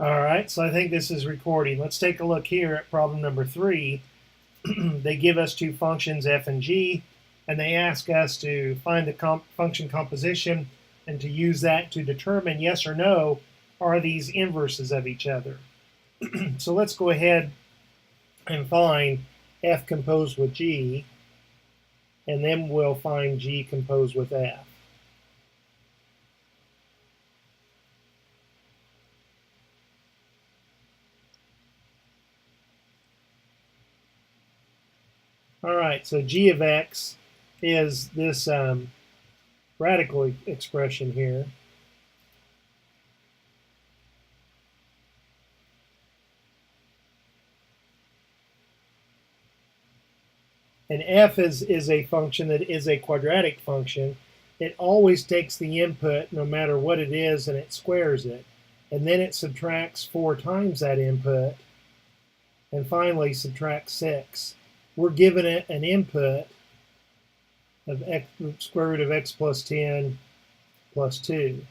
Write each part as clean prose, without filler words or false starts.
All right, so I think this is recording. Let's take a look here at problem number 3. They give us two functions, f and g, and they ask us to find the function composition and to use that to determine yes or no, are these inverses of each other. So let's go ahead and find f composed with g, and then we'll find g composed with f. All right, so g of x is this radical expression here. And f is a function that is a quadratic function. It always takes the input, no matter what it is, and it squares it. And then it subtracts 4 times that input, and finally subtracts 6. We're given it an input of x, square root of x plus 10 plus 2.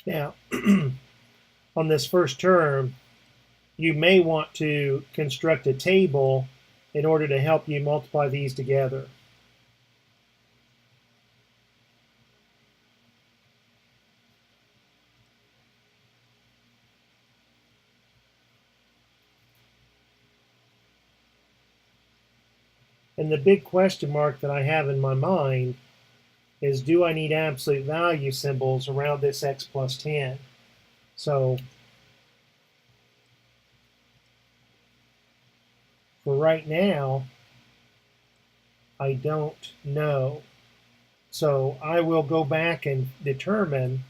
Now, on this first term, you may want to construct a table in order to help you multiply these together. And the big question mark that I have in my mind is, do I need absolute value symbols around this x plus 10? So for right now, I don't know. So I will go back and determine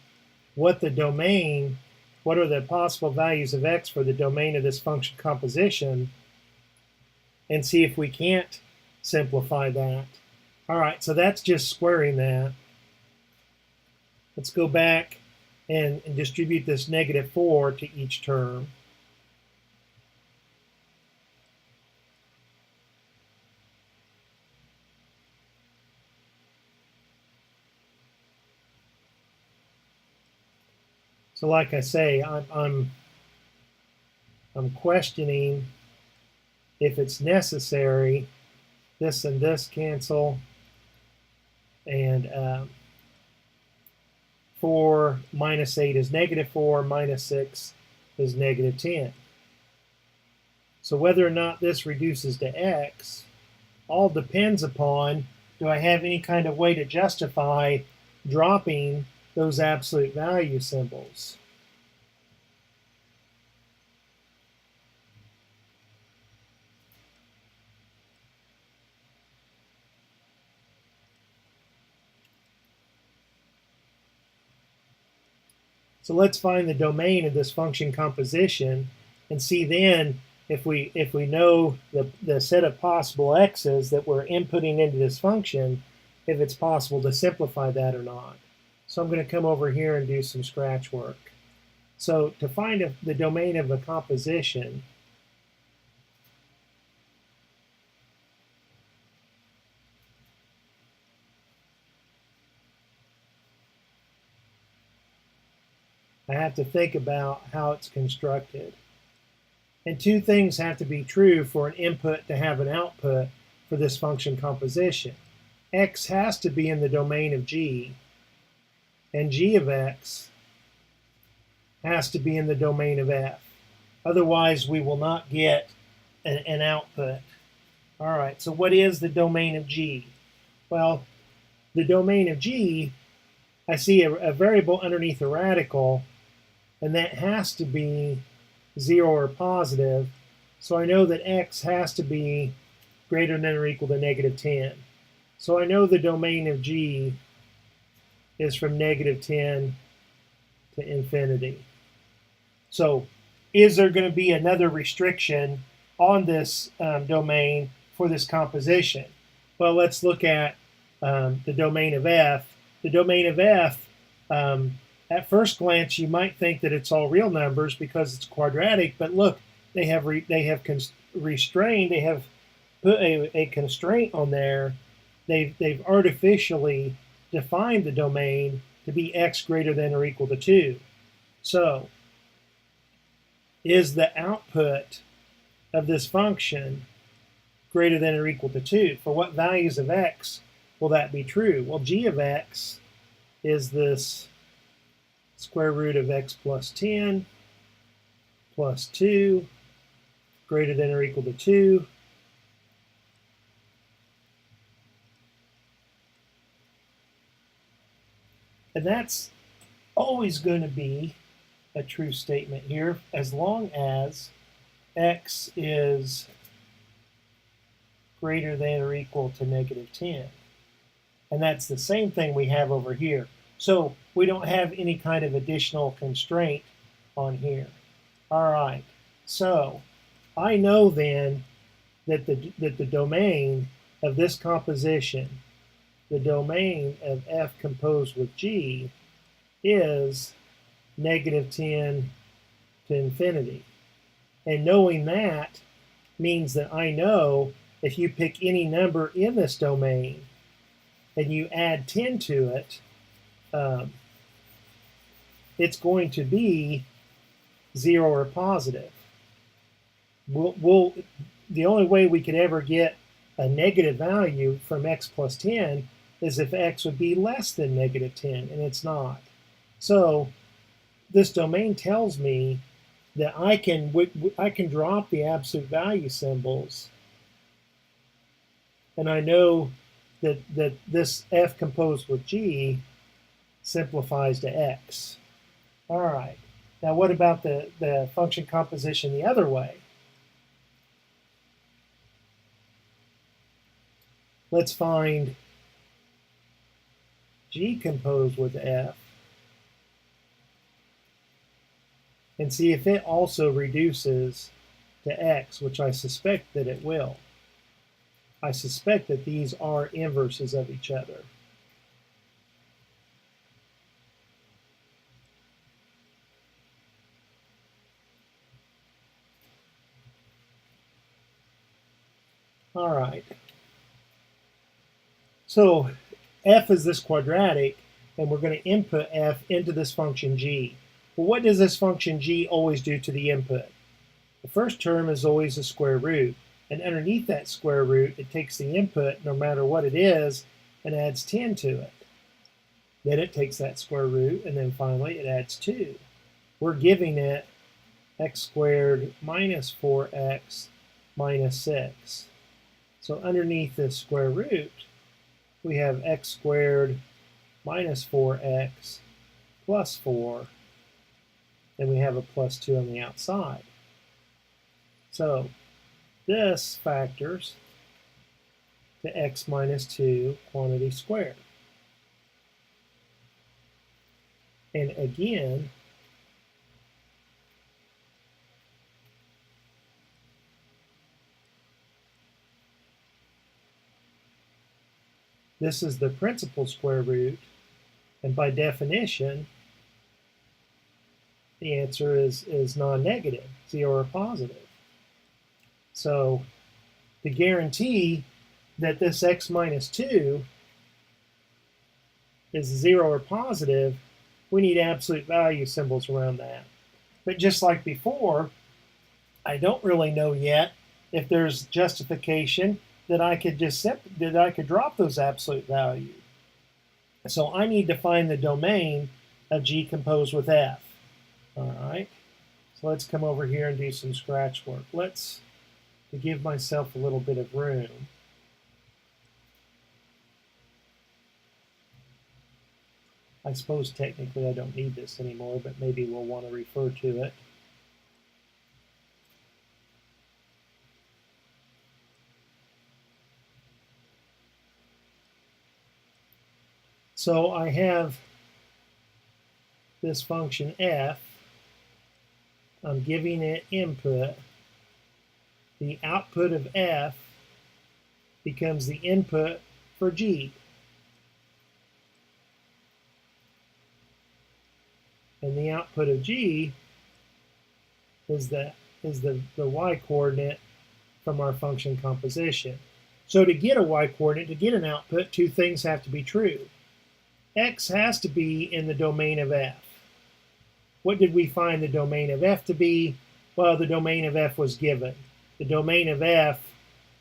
what the domain, what are the possible values of x for the domain of this function composition, and see if we can't simplify that. All right, so that's just squaring that. Let's go back and distribute this -4 to each term. So like I say, I'm questioning if it's necessary. This and this cancel, and 4 minus 8 is -4, minus 6 is -10. So whether or not this reduces to x all depends upon, do I have any kind of way to justify dropping those absolute value symbols? So let's find the domain of this function composition and see then if we know the set of possible x's that we're inputting into this function, if it's possible to simplify that or not. So I'm going to come over here and do some scratch work. So to find the domain of a composition, I have to think about how it's constructed. And two things have to be true for an input to have an output for this function composition. X has to be in the domain of g, and g of x has to be in the domain of f. Otherwise, we will not get an output. All right, so what is the domain of g? Well, the domain of g, I see a variable underneath a radical, and that has to be 0 or positive. So I know that x has to be greater than or equal to -10. So I know the domain of g is from -10 to infinity. So is there going to be another restriction on this domain for this composition? Well, let's look at the domain of f. The domain of f, at first glance, you might think that it's all real numbers because it's quadratic, but look, they have restrained, they have put a constraint on there they've artificially defined the domain to be x greater than or equal to 2. So, is the output of this function greater than or equal to 2? For what values of x will that be true? Well, g of x is this square root of x plus 10 plus 2 greater than or equal to 2. And that's always going to be a true statement here as long as x is greater than or equal to negative 10. And that's the same thing we have over here. So we don't have any kind of additional constraint on here. All right, so I know then that the domain of this composition, the domain of f composed with g, is negative 10 to infinity. And knowing that means that I know if you pick any number in this domain and you add 10 to it, it's going to be 0 or positive. The only way we could ever get a negative value from x plus 10 is if x would be less than negative 10, and it's not. So this domain tells me that I can drop the absolute value symbols, and I know that this f composed with g simplifies to x. All right. Now what about the function composition the other way? Let's find g composed with f and see if it also reduces to x, which I suspect that it will. I suspect that these are inverses of each other. All right. So f is this quadratic, and we're going to input f into this function g. Well, what does this function g always do to the input? The first term is always a square root, and underneath that square root, it takes the input, no matter what it is, and adds 10 to it. Then it takes that square root, and then finally it adds 2. We're giving it x squared minus 4x minus 6. So underneath this square root, we have x squared minus 4x plus 4, and we have a plus 2 on the outside. So this factors to x minus 2 quantity squared. And again, this is the principal square root, and by definition, the answer is non-negative, 0 or positive. So to guarantee that this x minus 2 is 0 or positive, we need absolute value symbols around that. But just like before, I don't really know yet if there's justification that I could drop those absolute values. So I need to find the domain of g composed with f. All right. So let's come over here and do some scratch work. To give myself a little bit of room. I suppose technically I don't need this anymore, but maybe we'll want to refer to it. So I have this function f. I'm giving it input. The output of f becomes the input for g. And the output of g is the y coordinate from our function composition. So to get a y-coordinate, to get an output, two things have to be true. X has to be in the domain of f. What did we find the domain of f to be? Well, the domain of f was given. The domain of f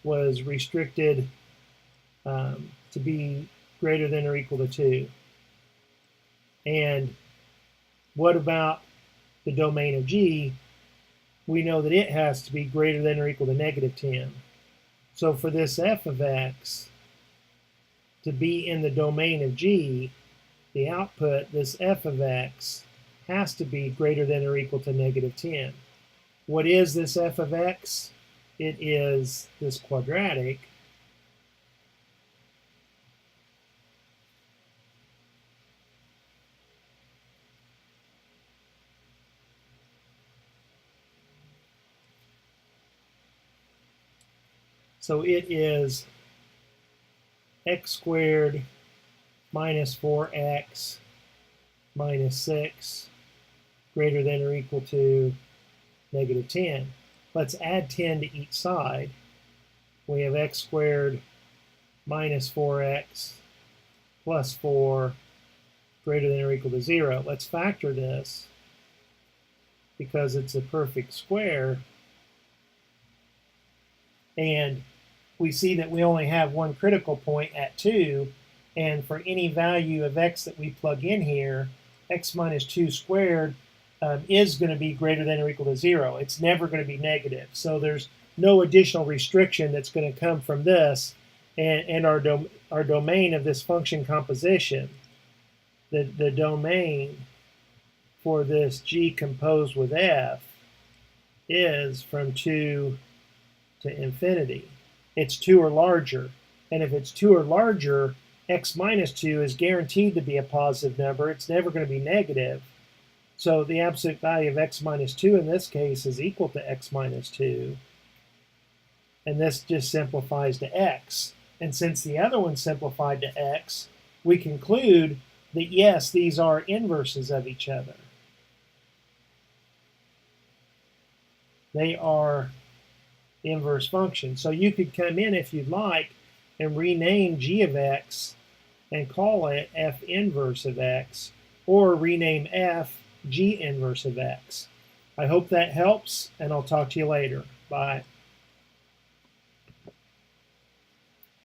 was restricted to be greater than or equal to 2. And what about the domain of g? We know that it has to be greater than or equal to negative 10. So for this f of x to be in the domain of g, the output, this f of x, has to be greater than or equal to negative 10. What is this f of x? It is this quadratic. So it is x squared minus 4x minus 6 greater than or equal to negative 10. Let's add 10 to each side. We have x squared minus 4x plus 4 greater than or equal to 0. Let's factor this because it's a perfect square. And we see that we only have one critical point at 2. And for any value of x that we plug in here, x minus 2 squared is going to be greater than or equal to 0. It's never going to be negative. So there's no additional restriction that's going to come from this. And our domain of this function composition, the domain for this g composed with f, is from 2 to infinity. It's 2 or larger. And if it's 2 or larger, x minus 2 is guaranteed to be a positive number. It's never going to be negative. So the absolute value of x minus 2 in this case is equal to x minus 2. And this just simplifies to x. And since the other one simplified to x, we conclude that yes, these are inverses of each other. They are inverse functions. So you could come in if you'd like and rename g of x and call it f inverse of x, or rename f g inverse of x. I hope that helps, and I'll talk to you later. Bye.